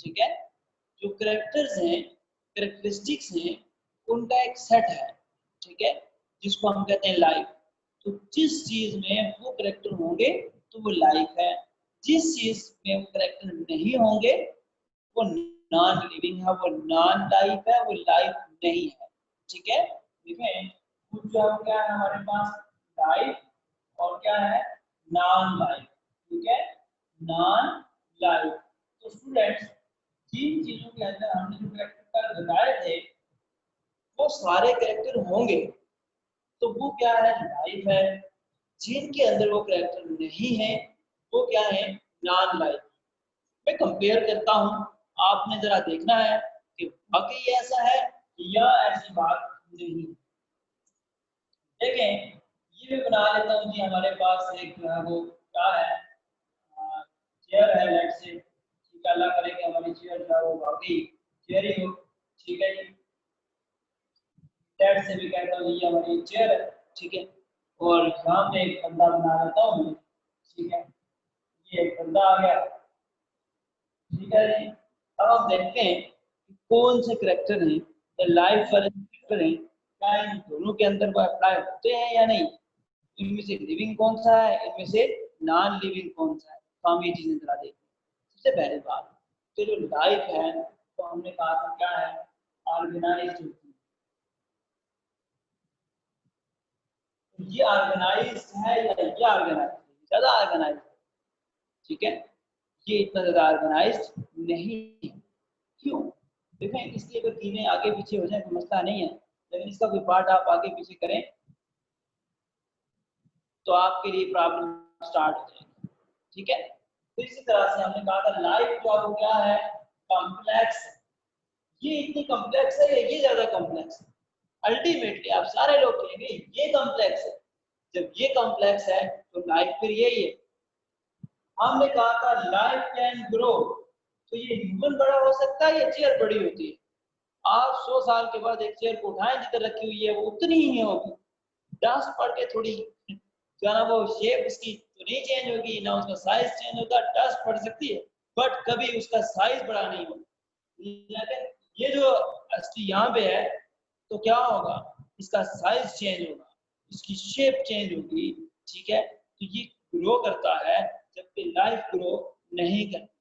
ठीक है। जो कैरेक्टर्स हैं, कैरेक्टरिस्टिक्स हैं, उनका एक सेट है, ठीक है, जिसको हम कहते हैं लाइफ। तो जिस चीज में वो कैरेक्टर होंगे तो वो लाइफ है, जिस चीज में वो कैरेक्टर नहीं होंगे वो नॉन लिविंग है, वो नॉन लाइफ है, वो लाइफ नहीं है, ठीक है। देखें कुछ जो क्या है हमारे पास लाइफ और क्या है नॉन लाइफ, ठीक है, नॉन लाइफ। तो स्टूडेंट्स जिन चीजों के अंदर हमने जो कैरेक्टर बताए थे वो सारे कैरेक्टर होंगे तो वो क्या है लाइफ है, जिनके अंदर वो कैरेक्टर नहीं है वो क्या है नॉन लाइफ। मैं कंपेयर करता हूँ, आपने जरा देखना है कि वाकई ऐसा है या ऐसी बात नहीं। देखें ये भी बना लेता हूँ जी, हमारे पास एक वो क्या है चेयर है, लेट से ठीक है, अल्लाह करे कि हमारी चेयर जो है वो वाकई चेयर ही हो, ठीक है जी। लेट से भी कहता हूँ ये हमारी चेयर है, ठीक है, और यहाँ पे एक बंदा बना लेता हूँ, ठीक है, ये एक बंदा आ गया, ठीक है जी। अब हम देखते हैं कि कौन से करेक्टर हैं लाइफ वाले करेक्टर हैं, क्या इन दोनों के अंदर वो अप्लाई होते हैं या नहीं, इनमें से लिविंग कौन सा है, इनमें से नॉन लिविंग कौन सा है। तो हम ये चीजें जरा देखते हैं। सबसे पहली बात तो जो लाइफ है तो हमने कहा था क्या है ऑर्गेनाइज्ड होती है, ये ऑर्गेनाइज्ड है या ये ऑर्गेनाइज्ड है, ज्यादा ऑर्गेनाइज्ड, ठीक है, ये इतना ज्यादा ऑर्गेनाइज्ड नहीं है। क्यों? देखें इसलिए अगर चीजें आगे पीछे हो जाए तो मसला नहीं है, लेकिन इसका कोई पार्ट आप आगे पीछे करें तो आपके लिए प्रॉब्लम स्टार्ट हो जाएगी, ठीक है। तो इसी तरह से हमने कहा था लाइफ जो है क्या है कॉम्प्लेक्स है, ये इतनी कॉम्प्लेक्स है या ये ज्यादा कॉम्प्लेक्स है, अल्टीमेटली आप सारे लोग कहेंगे ये कॉम्प्लेक्स है। जब ये कॉम्प्लेक्स है तो लाइफ फिर यही है। हमने कहा था लाइफ कैन ग्रो, तो ये ह्यूमन बड़ा हो सकता है या चेयर बड़ी होती है। आप 100 साल के बाद एक चेयर को उठाएं जिधर रखी हुई है वो उतनी ही होगी, डस्ट पड़ के थोड़ी जो है ना वो शेप उसकी तो नहीं चेंज होगी, ना उसका साइज चेंज होगा, डस्ट पड़ सकती है बट कभी उसका साइज बड़ा नहीं होगा। लेकिन ये जो असली यहाँ पे है तो क्या होगा, इसका साइज चेंज होगा, इसकी शेप चेंज होगी, ठीक है। तो ये ग्रो करता है जबकि लाइफ ग्रो नहीं करती।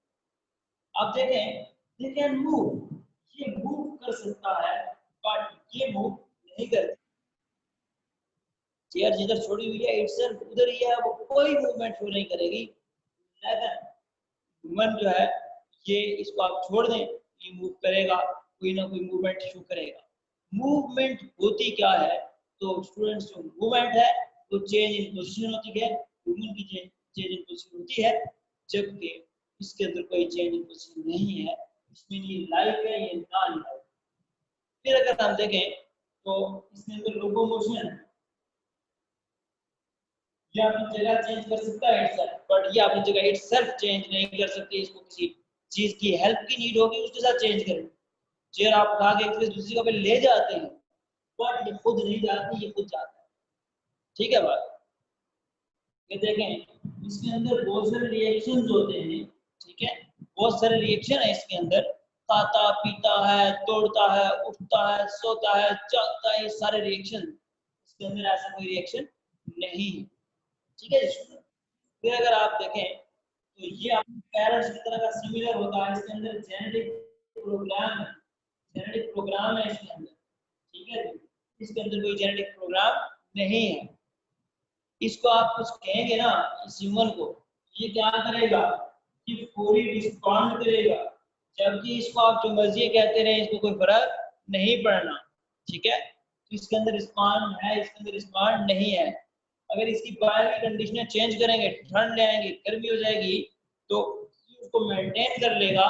अब देखें दे कैन मूव, ये मूव कर सकता है बट ये मूव नहीं करती। चेयर जिधर छोड़ी हुई है इटसेल्फ उधर ही है, वो कोई मूवमेंट शो नहीं करेगी। लेकिन ह्यूमन जो है ये इसको आप छोड़ दें ये मूव करेगा, कोई ना कोई मूवमेंट शो करेगा। मूवमेंट होती क्या है, तो स्टूडेंट्स जो मूवमेंट है वो चेंज इन पोजीशन होती है, ह्यूमन की चेंज इन पोजीशन होती है, जबकि इसके अंदर कोई चेंज इन पोजीशन नहीं है, इसमें ये लाइफ है ये नॉन लाइफ। फिर अगर हम देखें तो इसके अंदर लोकोमोशन है, ये अपनी जगह चेंज कर सकता है इटसेल्फ, बट ये अपनी जगह इटसेल्फ चेंज नहीं कर सकती, इसको किसी चीज की हेल्प की नीड होगी उसके साथ चेंज करें। चेयर आप उठा के एक दूसरी जगह पे ले जाते हैं बट ये खुद नहीं जाती, ये खुद जाता है, ठीक है बात। ये देखें इसके अंदर बहुत सारे रिएक्शंस होते हैं, ठीक है, बहुत सारे रिएक्शन है इसके अंदर, खाता पीता है, तोड़ता है, उठता है, सोता है, जागता है, ये सारे रिएक्शन इसके अंदर, ऐसा कोई रिएक्शन नहीं है, ठीक है। फिर अगर आप देखें तो ये अपने पेरेंट्स की तरह का सिमिलर होता है, इसके अंदर जेनेटिक प्रोग्राम है, जेनेटिक प्रोग्राम है इसके अंदर, ठीक है जी, इसके अंदर कोई जेनेटिक प्रोग्राम नहीं है। इसको आप कुछ कहेंगे ना इस ह्यूमन को, ये क्या करेगा कि पूरी रिस्पॉन्ड करेगा, जबकि इसको आप जो मर्जी कहते रहे इसको कोई फर्क नहीं पड़ना, ठीक है। तो इसके अंदर रिस्पॉन्ड है, इसके अंदर रिस्पॉन्ड नहीं है। अगर इसकी बाहर की कंडीशनें चेंज करेंगे, ठंड ले आएंगे, गर्मी हो जाएगी, तो उसको मेंटेन कर लेगा,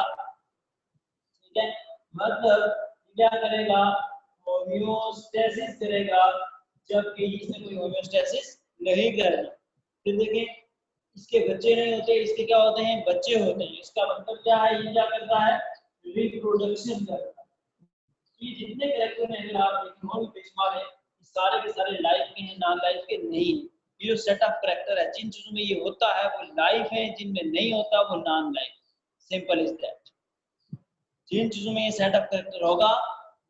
ठीक है, मतलब क्या करेगा होमियोस्टेसिस करेगा, जबकि इसमें कोई होमियोस्टेसिस नहीं करेगा। फिर देखें इसके बच्चे नहीं होते, इसके क्या होते हैं बच्चे होते हैं, इसका मतलब क्या है, ये क्या करता है रिप्रोडक्शन करता है। ये जितने कैरेक्टर हैं अगर आप देखें बेशुमार है, सारे के सारे लाइफ के हैं नॉन लाइफ के नहीं। ये जो सेट ऑफ कैरेक्टर है जिन चीजों में ये होता है वो लाइफ है, जिनमें नहीं होता वो non life, simple is that. जिन चीजों में ये सेट ऑफ कैरेक्टर होगा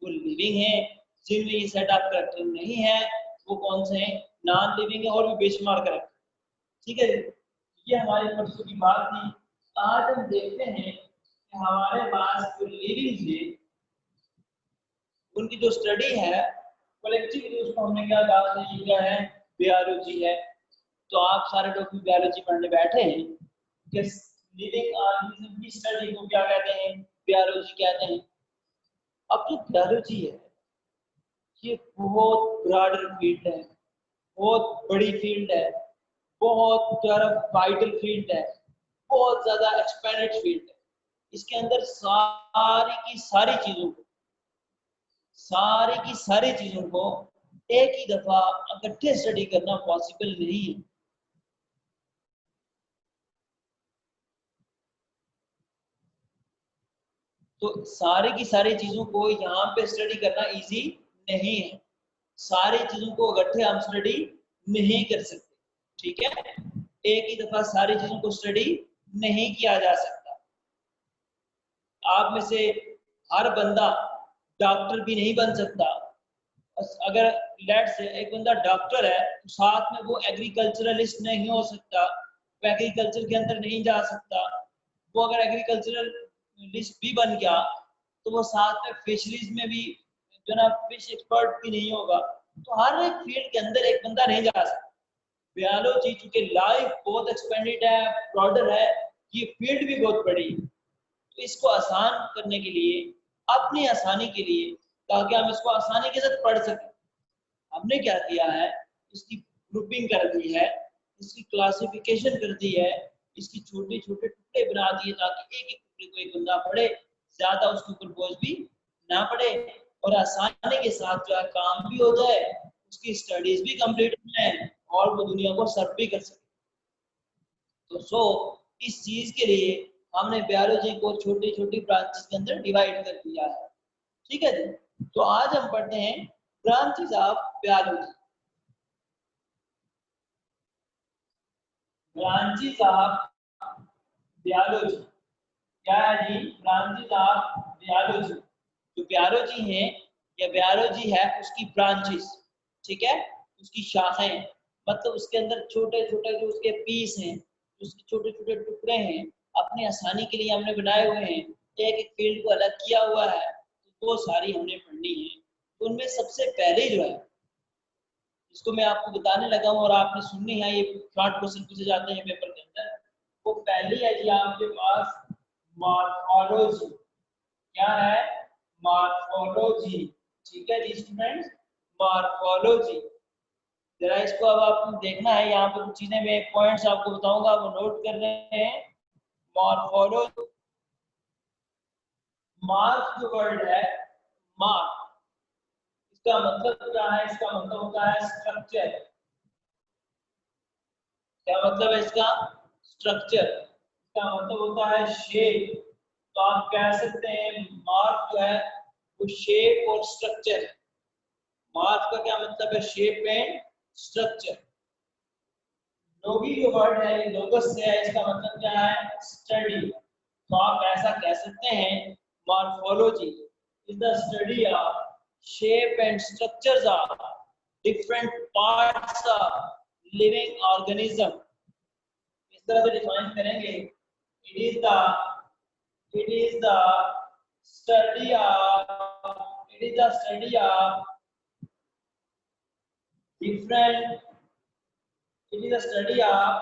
वो लिविंग है, जिनमें ये सेट ऑफ कैरेक्टर नहीं है वो कौन से हैं, नॉन लिविंग है और भी बेशुमार कैरेक्टर। ठीक है, ये हमारे परसों की बात थी। आज हम देखते हैं कि हमारे पास जो लिविंग है उनकी जो स्टडी है कलेक्टिवली उसको हमने क्या कहा, ये क्या है, बायोलॉजी है। तो आप सारे लोग भी बायोलॉजी पढ़ने बैठे हैं कि लिविंग ऑर्गेनिज्म की स्टडी को क्या कहते हैं, बायोलॉजी कहते हैं। अब जो बायोलॉजी है ये बहुत ब्रॉडर फील्ड है, बहुत बड़ी फील्ड है, बहुत ज्यादा वाइटल फील्ड है, बहुत ज्यादा एक्सपेंडेड फील्ड है। इसके अंदर सारी की सारी चीजों को एक ही दफा इकट्ठे स्टडी करना पॉसिबल नहीं है। तो सारी की सारी चीजों को यहाँ पे स्टडी करना इजी नहीं है, सारी चीजों को इकट्ठे हम स्टडी नहीं कर सकते। ठीक है, एक ही दफा सारी चीजों को स्टडी नहीं किया जा सकता। आप में से हर बंदा डॉक्टर भी नहीं बन सकता। अगर लेट से एक बंदा डॉक्टर है तो साथ में वो एग्रीकल्चरलिस्ट नहीं हो सकता, वो एग्रीकल्चर के अंदर नहीं जा सकता। वो अगर एग्रीकल्चरलिस्ट भी बन गया तो वो साथ में फिशरीज में भी जो ना फिश एक्सपर्ट भी नहीं होगा। तो हर एक फील्ड के अंदर एक बंदा नहीं जा सकता। बायोलॉजी चूंकि लाइफ बहुत एक्सपेंडेड है, ब्रॉडर है, ये फील्ड भी बहुत बड़ी है। तो इसको आसान करने के लिए, अपनी आसानी के लिए, ताकि हम इसको आसानी के साथ पढ़ सकें, हमने क्या किया है, इसकी ग्रुपिंग कर दी है, इसकी क्लासिफिकेशन कर दी है, इसकी छोटे छोटे टुकड़े बना दिए ताकि एक एक टुकड़े को एक बंदा पढ़े, ज्यादा उसके ऊपर बोझ भी ना पड़े और आसानी के साथ जो है काम भी हो जाए, उसकी स्टडीज भी कंप्लीट हो जाए और वो दुनिया को सर्व भी कर सके। तो इस चीज के लिए हमने बायोलॉजी को छोटी छोटी ब्रांचेस के अंदर डिवाइड कर दिया है। ठीक है जी, तो आज हम पढ़ते हैं branches of biology. Branches of biology क्या है जी, ब्रांचेस ऑफ बायोलॉजी। जो बायोलॉजी है या बायोलॉजी है उसकी ब्रांचेस, ठीक है, उसकी शाखाएं, मतलब उसके अंदर छोटे छोटे जो उसके पीस हैं, उसके छोटे छोटे टुकड़े हैं, अपनी आसानी के लिए हमने बनाए हुए हैं, एक एक फील्ड को अलग किया हुआ है, तो वो सारी हमने पढ़नी है। तो उनमें सबसे पहले जो है, इसको मैं आपको बताने लगा हूँ और आपने सुननी है, ये शॉर्ट क्वेश्चन पूछे जाते हैं पेपर के अंदर। वो पहली है जी आपके पास मॉर्फोलॉजी। क्या है, मॉर्फोलॉजी। ठीक है जी स्टूडेंट्स, मॉर्फोलॉजी। जरा इसको अब आपको देखना है, यहाँ पे कुछ चीजें मैं पॉइंट्स आपको बताऊंगा, वो नोट कर रहे हैं। मॉर्फोलॉजी, मार्क जो वर्ड है, मार्क, इसका मतलब क्या है, इसका मतलब होता है स्ट्रक्चर। क्या मतलब है इसका, स्ट्रक्चर। इसका मतलब होता है शेप। तो आप कह सकते हैं मार्क जो है वो शेप और स्ट्रक्चर है। मार्क का क्या मतलब है, शेप एंड स्ट्रक्चर। लोगी जो वर्ड है ये लोगस से है, इसका मतलब क्या है, स्टडी। तो आप ऐसा कह सकते हैं morphology is the study of shape and structures of different parts of living organism. इस तरह से डिफाइन करेंगे, it is the study of different, it is a study of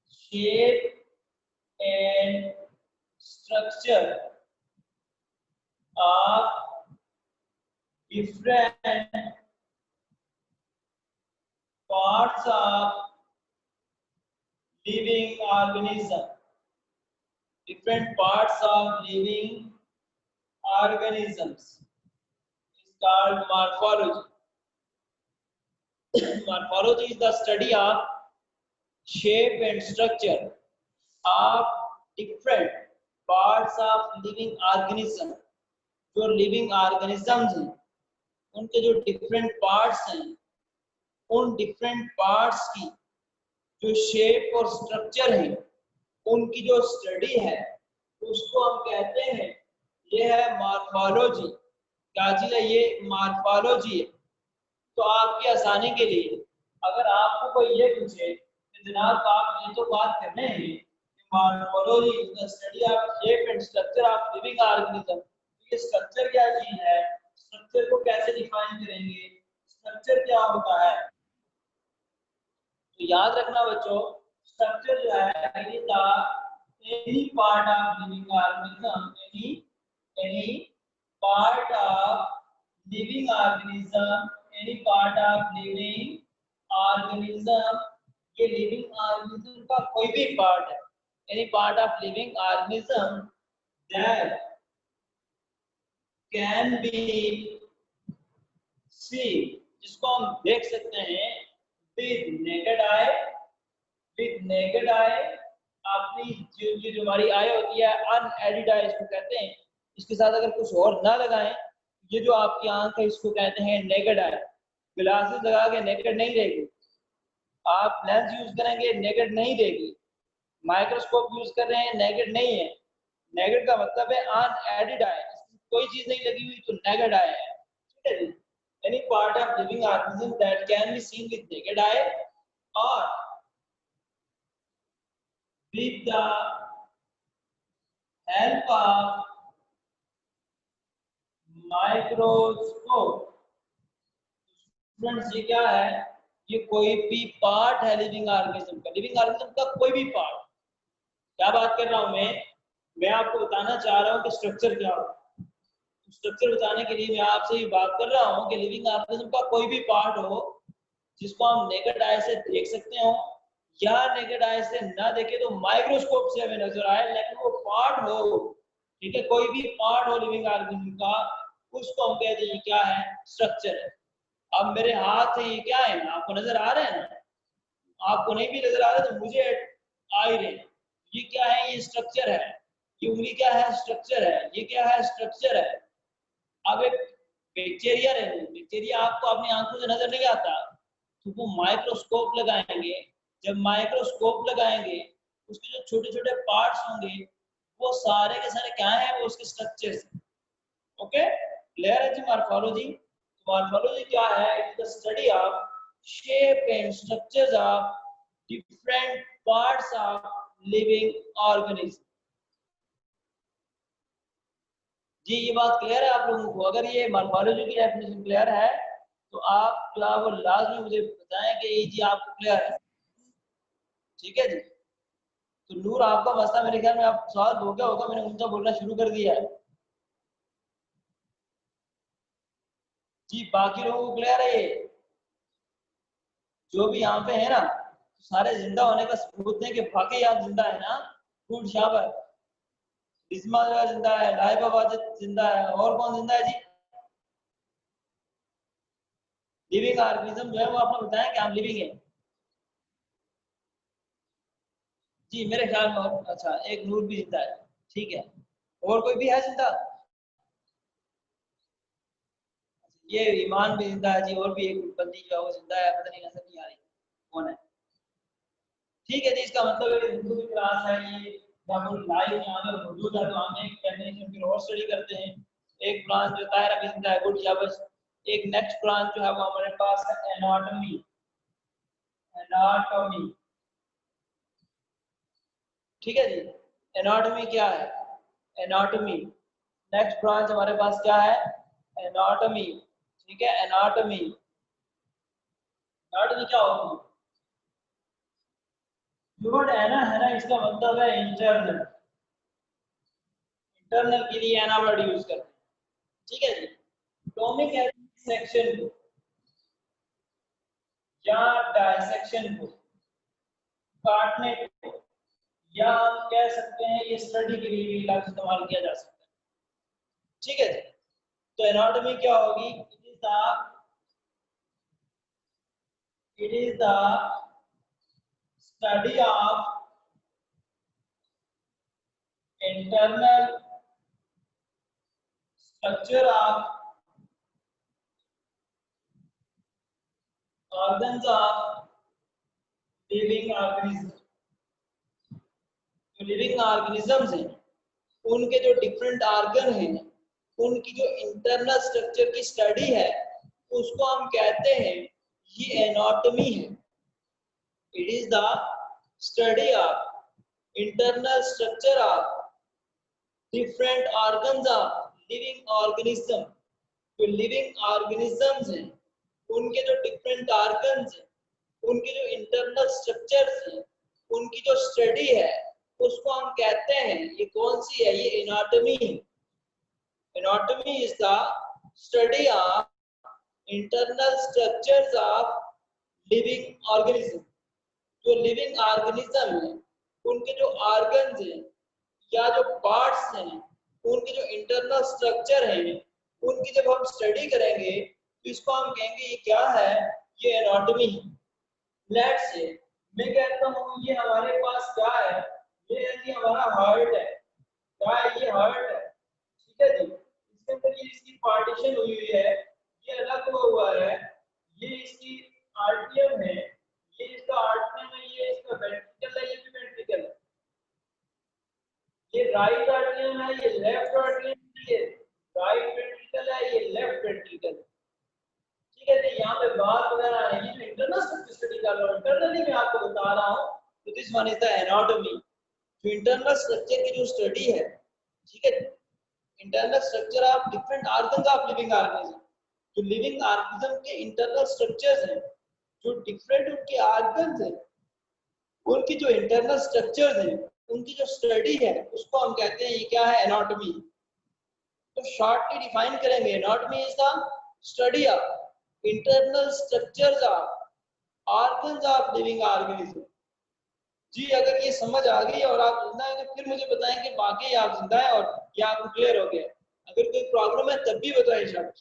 shape and structure of different parts of living organism. Different parts of living organisms is called morphology. Morphology is the study of shape and structure of different parts of living organism. जो living organisms हैं उनके जो different parts हैं, उन different parts की जो shape और structure है, उनकी जो स्टडी है उसको हम कहते हैं ये है मॉर्फोलॉजी। क्या चीज है ये? मॉर्फोलॉजी है। तो आपकी आसानी के लिए अगर आपको कोई ये पूछे कि जनाब आप ये तो बात कर रहे हैं morphology is the study of shape and structure of living organism, ये स्ट्रक्चर क्या चीज है, स्ट्रक्चर को कैसे डिफाइन करेंगे, स्ट्रक्चर क्या होता है? तो याद रखना बच्चों, स्ट्रक्चर जो है it is the any part of living organism, any part of living organism, any part of living organism, ये लिविंग ऑर्गेनिज्म का कोई भी पार्ट है, any part of living organism that can be see, जिसको हम देख सकते हैं with naked eye, with naked eye, अपनी जो हमारी आई होती है अनएडिड आई इसको कहते हैं, इसके साथ अगर कुछ और ना लगाएं, ये जो आपकी आंख है इसको कहते हैं नेकेड आई। ग्लासेस लगा के नेकेड नहीं रहेगी, आप लेंस यूज करेंगे नेकेड नहीं रहेगी, माइक्रोस्कोप यूज कर रहे हैं नेकेड नहीं है, नेकेड का मतलब है अनएडिड आई, कोई चीज नहीं लगी हुई तो नेकेड आई है, ठीक है जी। Any part of living organism that can be seen with naked eye or with the help of microscope। Students ये क्या है? ये कोई भी पार्ट है लिविंग ऑर्गेनिज्म का, लिविंग ऑर्गेनिज्म का कोई भी पार्ट। क्या बात कर रहा हूं मैं आपको बताना चाह रहा हूं कि स्ट्रक्चर क्या होता है। स्ट्रक्चर बताने के लिए मैं आपसे ये बात कर रहा हूँ कि लिविंग ऑर्गेनिज्म का कोई भी पार्ट हो जिसको हम नेकेड आई से देख सकते हो या नेकेड आई से ना देखे तो माइक्रोस्कोप से हमें नजर आए, लेकिन वो पार्ट हो, ठीक है, कोई भी पार्ट हो लिविंग ऑर्गेनिज्म का, उसको हम कहते हैं क्या है? स्ट्रक्चर है। अब मेरे हाथ से ये क्या है, आपको नजर आ रहे हैं ना? आपको नहीं भी नजर आ रहे तो मुझे आ ही रहे, ये क्या है? ये स्ट्रक्चर है। ये उंगली क्या है? स्ट्रक्चर है। ये क्या है? स्ट्रक्चर है। अब एक बैक्टीरिया है, बैक्टीरिया आपको अपनी आंखों से नजर नहीं आता, तो वो माइक्रोस्कोप लगाएंगे, जब माइक्रोस्कोप लगाएंगे उसके जो छोटे छोटे पार्ट्स होंगे वो सारे के सारे क्या है? वो उसके स्ट्रक्चर्स। ओके, क्लियर है जी? मॉर्फोलॉजी, मॉर्फोलॉजी क्या है? It is the study of shape and structures of different parts of living organism. जी ये बात क्लियर है आप लोगों को? अगर ये मॉर्फोलॉजी की डेफिनेशन क्लियर है तो आप जो है वो लाजमी मुझे बताएं कि ये जी आपको क्लियर है, ठीक है जी। तो नूर आपका मसला मेरे ख्याल में आप सवाल हो गया होगा, मैंने उनका बोलना शुरू कर दिया है जी। बाकी लोगों को क्लियर है ये? जो भी यहाँ पे है ना सारे जिंदा होने का सबूत है कि वाकई आप जिंदा है ना? गुड, शाबाश। बिस्मा जो है जिंदा है, लाइबा वाजिद जिंदा है, और कौन जिंदा है जी? लिविंग ऑर्गेनिज्म जो है वो आपने बताया कि हम लिविंग है जी, मेरे ख्याल में। और अच्छा एक नूर भी जिंदा है, ठीक है। और कोई भी है जिंदा? ये ईमान भी जिंदा है जी, और भी एक बंदी जो है वो जिंदा है, पता नहीं नजर नहीं आ रही कौन है, ठीक है जी। इसका मतलब हिंदू की क्लास है ये, जब हम लाइव यहाँ पे मौजूद है तो हम एक डेफिनेशन फिर और स्टडी करते हैं। एक ब्रांच जो तायरा भी जिंदा है, गुड शाबाश। एक नेक्स्ट ब्रांच जो है वो हमारे पास है एनाटॉमी, एनाटॉमी, ठीक है जी। एनाटॉमी क्या है? एनाटॉमी नेक्स्ट ब्रांच हमारे पास क्या है? एनाटॉमी, ठीक है। एनाटॉमी, एनाटॉमी क्या होती है? वर्ड है ना इसका मतलब है इंटरनल, इंटरनल के लिए एना वर्ड यूज करते हैं, ठीक है जी। टॉमी कहते हैं सेक्शन को या डायसेक्शन को, काटने को, या हम कह सकते हैं ये स्टडी के लिए भी लफ्ज इस्तेमाल किया जा सकता है, ठीक है जी। तो एनाटॉमी क्या होगी? It is the study of internal structure of organs of living organisms। जो लिविंग ऑर्गेनिजम्स हैं उनके जो डिफरेंट ऑर्गन हैं, उनकी जो इंटरनल स्ट्रक्चर की स्टडी है, उसको हम कहते हैं ये एनाटॉमी है। It is the study of internal structure of different organs of living organism. जो लिविंग ऑर्गेनिजम्स हैं, उनके जो डिफरेंट ऑर्गन्स हैं, उनके जो इंटरनल स्ट्रक्चर्स हैं, उनकी जो स्टडी है, उसको हम कहते हैं, ये कौन सी है, ये एनाटॉमी है। Anatomy is the study of internal structures of living organism. जो लिविंग ऑर्गेनिज्म है, उनके जो ऑर्गन्स हैं या जो पार्ट्स हैं, उनके जो इंटरनल स्ट्रक्चर हैं, उनकी जब हम स्टडी करेंगे तो इसको हम कहेंगे ये क्या है, ये एनाटॉमी है। लेट्स से मैं कहता हूँ ये हमारे पास क्या है, ये है कि हमारा हार्ट है। क्या है, ये हार्ट है, ठीक है जी। इसके अंदर ये इसकी पार्टीशन हुई हुई है, ये अलग हुआ है, ये इसकी आर्टरियम है, ये इसका आर्टरियम है, ये इसका वेंट्रिकल है, ये भी वेंट्रिकल है। ये राइट आर्टरियम है, ये लेफ्ट आर्टरियम है, ये राइट वेंट्रिकल है, ये लेफ्ट वेंट्रिकल है, ठीक है। तो यहाँ पे बात वगैरह है, ये जो इंटरनल स्ट्रक्चर स्टडी कर रहा हूँ, इंटरनली मैं आपको बता रहा हूँ। तो this one is the anatomy, जो इंटरनल स्ट्रक्चर की जो स्टडी है, ठीक है। Internal structure of different organs of living organism. जो लिविंग ऑर्गेनिज्म के इंटरनल स्ट्रक्चर्स हैं, जो डिफरेंट उनके ऑर्गन्स हैं, उनकी जो इंटरनल स्ट्रक्चर्स हैं, उनकी जो स्टडी है, उसको हम कहते हैं ये क्या है, एनाटॉमी। तो शॉर्टली डिफाइन करेंगे, anatomy is the study of internal structures of organs of living organism. जी अगर ये समझ आ गई और आप जिंदा है तो फिर मुझे बताएं कि वाकई आप जिंदा है और ये आपको क्लियर हो गया। अगर कोई प्रॉब्लम है तब भी बताएं शायद।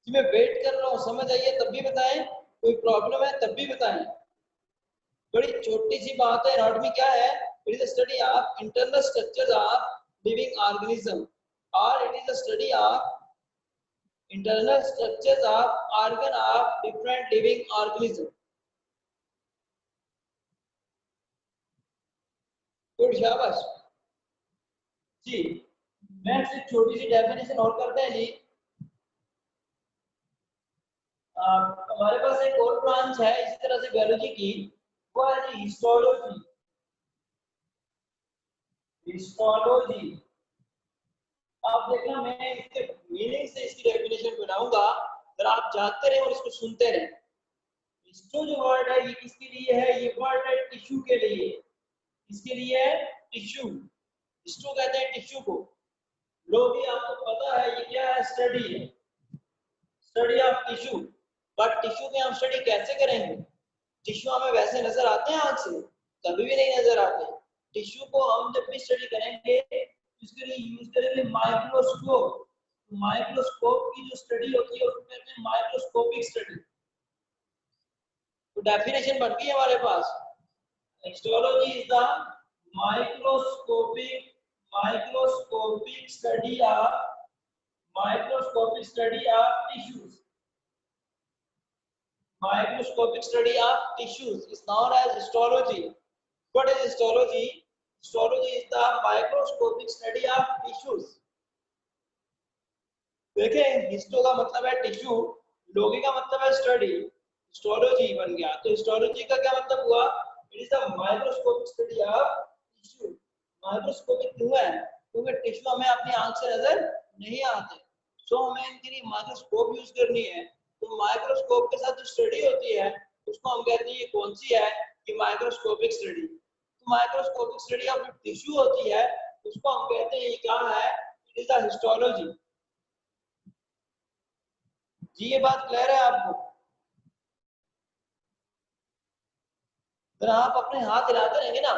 जी मैं वेट कर रहा हूँ, समझ आइए तब भी बताएं, कोई प्रॉब्लम है तब भी बताएं। बड़ी छोटी सी बात है। एनाटॉमी क्या है? It is the study of internal structures of living organism और it is the study of internal structures of organ of different living organism. Good शाबाश जी। नेक्स्ट एक छोटी सी डेफिनेशन और करते हैं जी। हमारे पास एक और ब्रांच है इसी तरह से बायोलॉजी की, वो है जी हिस्टोलॉजी। हिस्टोलॉजी आप देखना, मैं इसके मीनिंग से इसकी डेफिनेशन बनाऊंगा, अगर आप जानते रहे और इसको सुनते रहे। हिस्टो जो वर्ड है ये किसके लिए है? ये वर्ड है टिश्यू के लिए। इसके लिए है टिश्यू। हिस्टो कहते हैं टिश्यू को। लो भी आपको पता है ये क्या है, स्टडी है, study of tissue. But tissue की हम स्टडी कैसे करेंगे? टिश्यू हमें वैसे नजर आते हैं आंख से? कभी भी नहीं नजर आते। टिश्यू को हम जब भी स्टडी करेंगे इसके लिए यूज करेंगे माइक्रोस्कोप। माइक्रोस्कोप की जो स्टडी होती है उसको कहते हैं माइक्रोस्कोपिक स्टडी। तो डेफिनेशन बन गई हमारे पास, histology is the microscopic study of tissues. Microscopic study of tissues is known as histology. What is histology? Histology is the microscopic study of tissues. देखें, हिस्टो का मतलब है टिश्यू, लोगी का मतलब है स्टडी, हिस्टोलॉजी बन गया। तो हिस्टोलॉजी का क्या मतलब हुआ? It is the microscopic study of tissue. Microscopic क्यों है? क्योंकि टिश्यू हमें अपनी आंख से नजर नहीं आते, सो हमें इनके लिए माइक्रोस्कोप यूज करनी है। तो माइक्रोस्कोप के साथ जो स्टडी होती है उसको हम कहते हैं ये कौन सी है? ये माइक्रोस्कोपिक स्टडी। तो माइक्रोस्कोपिक स्टडी ऑफ टिश्यू होती है उसको हम कहते हैं ये क्या है? It is the histology. जी ये बात क्लियर है आपको? अगर आप अपने हाथ हिलाते रहेंगे ना,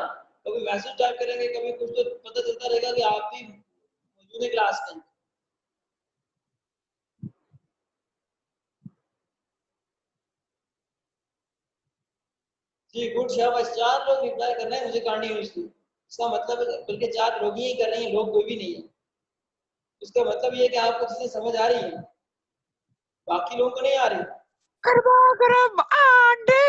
कभी मैसेज टाइप करेंगे, कभी कुछ, तो पता चलता रहेगा कि आप भी मौजूद है क्लास में। जी गुड शाबाश, 4 लोग रिप्लाई कर रहे हैं मुझे कंटिन्यूअसली। इसका मतलब है बल्कि 4 लोग ही कर रहे हैं, लोग कोई भी नहीं है। इसका मतलब ये है कि आपको चीजें समझ आ रही है, बाकी लोगों को नहीं आ रही। गरबा गरब आंडे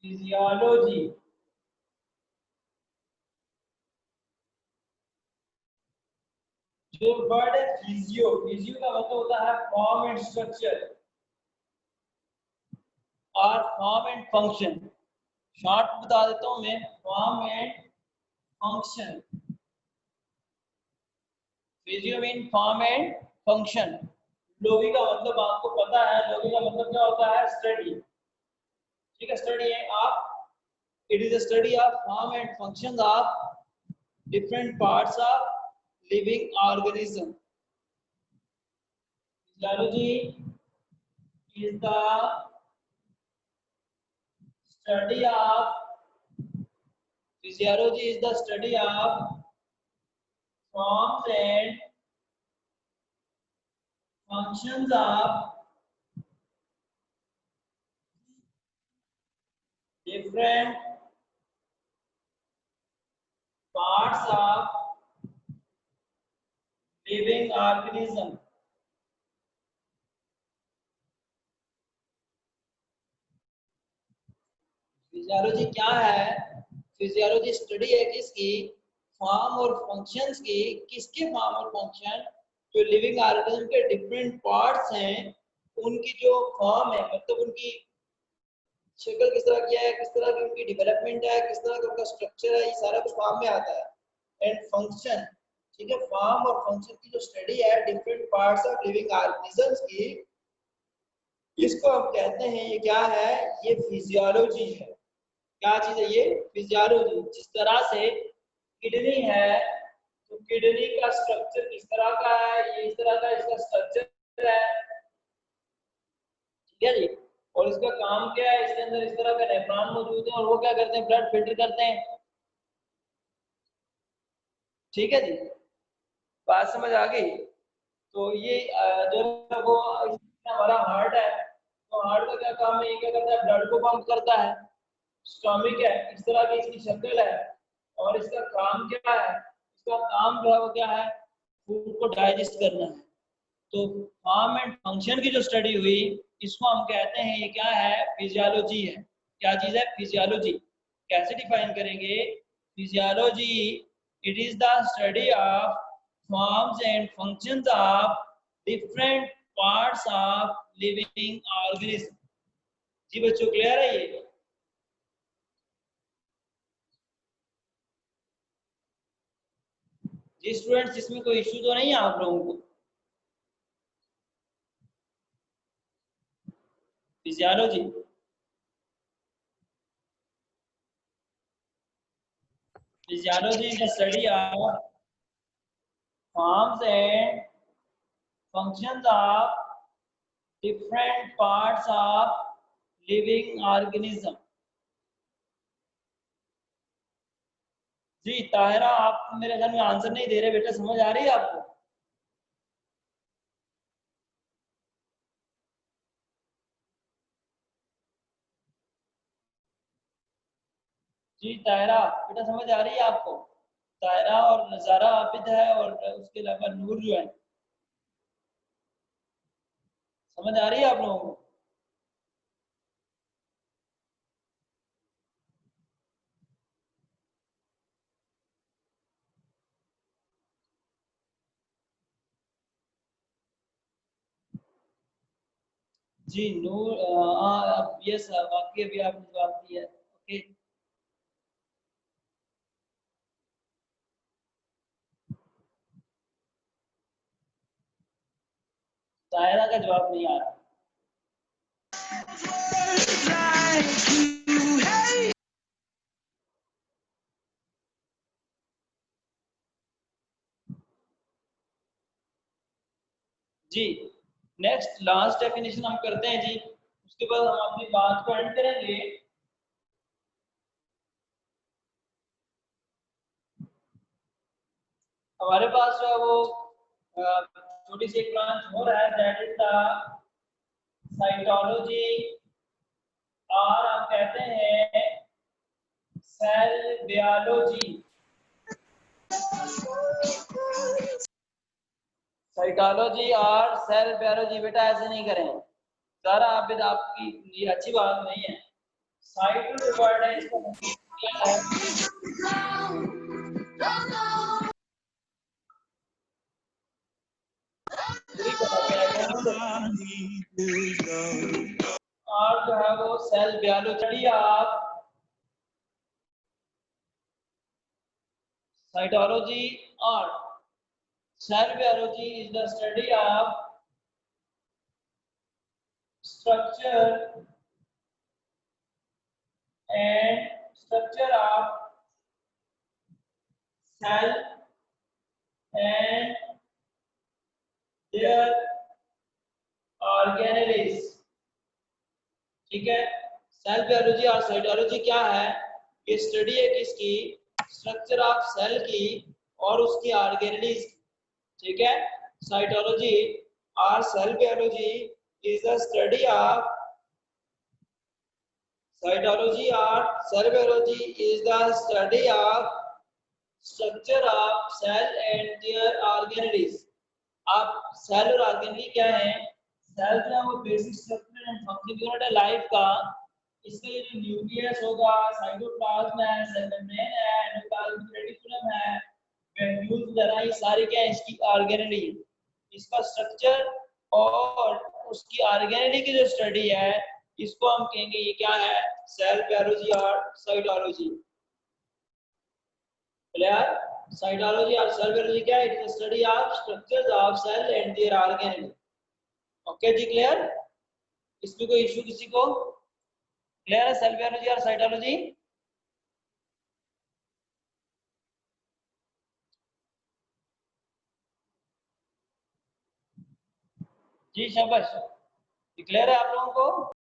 फिजियोलॉजी, जो वर्ड है फिजियो, फिजियो का मतलब होता है फॉर्म एंड स्ट्रक्चर और फॉर्म एंड फंक्शन। शॉर्ट बता देता हूं मैं, form and function. Physio mean form and function. लोगी का मतलब आपको पता है, लोगी का मतलब क्या होता है? स्टडी। ठीक है, स्टडी है आप, it is a study of form and function of different parts of living organism. Physiology is the study of physiology is the study of forms and functions of different parts of living organism। Physiology क्या है? Physiology study है किसकी? Form और functions की। किसके form और function? जो living organism के डिफरेंट पार्ट्स हैं उनकी जो फॉर्म है, मतलब उनकी शक्ल किस तरह की है, किस तरह की उनकी डेवलपमेंट है, किस तरह का उनका स्ट्रक्चर है, ये सारा कुछ फॉर्म में आता है। एंड फंक्शन, ठीक है, फॉर्म और फंक्शन की जो स्टडी है different parts of living organisms की, इसको हम कहते हैं, ये क्या है? ये फिजियोलॉजी है। क्या चीज है ये? फिजियोलॉजी। जिस तरह से किडनी है, तो किडनी का स्ट्रक्चर किस तरह का है, ये इस तरह का इसका स्ट्रक्चर है, ठीक है जी। और इसका काम क्या है? इसके अंदर इस तरह का नेफ्रॉन मौजूद है और वो क्या करते हैं? ब्लड फिल्टर करते हैं। ठीक है जी, बात समझ आ गई? तो ये जो है वो हमारा हार्ट है, तो हार्ट का क्या काम है? ये क्या करता है? ब्लड को पंप करता है। स्टोमिक है, इस तरह की इसकी शक्ल है, और इसका काम क्या है? इसका काम जो है वो क्या है? फूड को डाइजेस्ट करना है। तो फॉर्म एंड फंक्शन की जो स्टडी हुई, इसको हम कहते हैं, ये क्या है? फिजियोलॉजी है। क्या चीज है? फिजियोलॉजी। कैसे डिफाइन करेंगे? Physiology, it is the study of forms and functions of different parts of living organism. जी बच्चों, क्लियर है ये? जी स्टूडेंट्स, इसमें कोई इश्यू तो नहीं है आप लोगों को? Physiology, physiology is the study of forms and functions of different parts of living organism। जी ताहिरा, आप मेरे घर में आंसर नहीं दे रहे बेटा, समझ आ रही है आपको? जी ताहिरा बेटा, समझ आ रही है आपको? ताहिरा और नजारा आबिद है, और उसके अलावा नूर जो है, समझ आ रही है आप लोगों को? जी नूर, हाँ यस, वाकई अभी आपने जवाब दिया है। ओके, ताहिरा का जवाब नहीं आ रहा। जी नेक्स्ट लास्ट डेफिनेशन हम करते हैं जी, उसके बाद हम अपनी बात को एंड करेंगे। हमारे पास जो है वो छोटी सी एक ब्रांच हो रहा है, दैट इज द साइटोलॉजी, और हम कहते हैं सेल बायोलॉजी। साइटोलॉजी और सेल बायोलॉजी, बेटा ऐसे नहीं करें सारा आबिद, आपकी ये अच्छी बात नहीं है। साइटो रिक्वायर्ड है, इसका मतलब क्या है? पूरी बताते हैं और जो है वो cell biology of cytology or cell biology is the study of structure of cell and their organelles। ठीक है, सेल बायोलॉजी और साइटोलॉजी क्या है? ये स्टडी है किसकी? स्ट्रक्चर ऑफ सेल की और उसकी ऑर्गेनेल्स। ठीक है, साइटोलॉजी और cell biology is the study of cytology or cell biology is the study of structure of cell and their organelles। आप सेल और ऑर्गेनली क्या है? सेल जो है वो basic structure and functioning unit है लाइफ का। इसका ये जो न्यूक्लियस होगा, साइटोप्लाज्म है, सेल मेम्ब्रेन है, एंडोप्लाज्मिक रेटिकुलम है, वेन्यूल्स वगैरह, ये सारे क्या है? इसकी ऑर्गेनली। इसका स्ट्रक्चर और उसकी ऑर्गेनली की जो स्टडी है, इसको हम कहेंगे ये क्या है? सेल बायोलॉजी और साइटोलॉजी। क्लियर? साइटोलॉजी और सेल बायोलॉजी क्या है? It is study of structures of cell and their organelle. Okay जी, क्लियर? इसमें कोई इशू किसी को? क्लियर है सेल बायोलॉजी और साइटोलॉजी? जी शाबाश, क्लियर है आप लोगों को?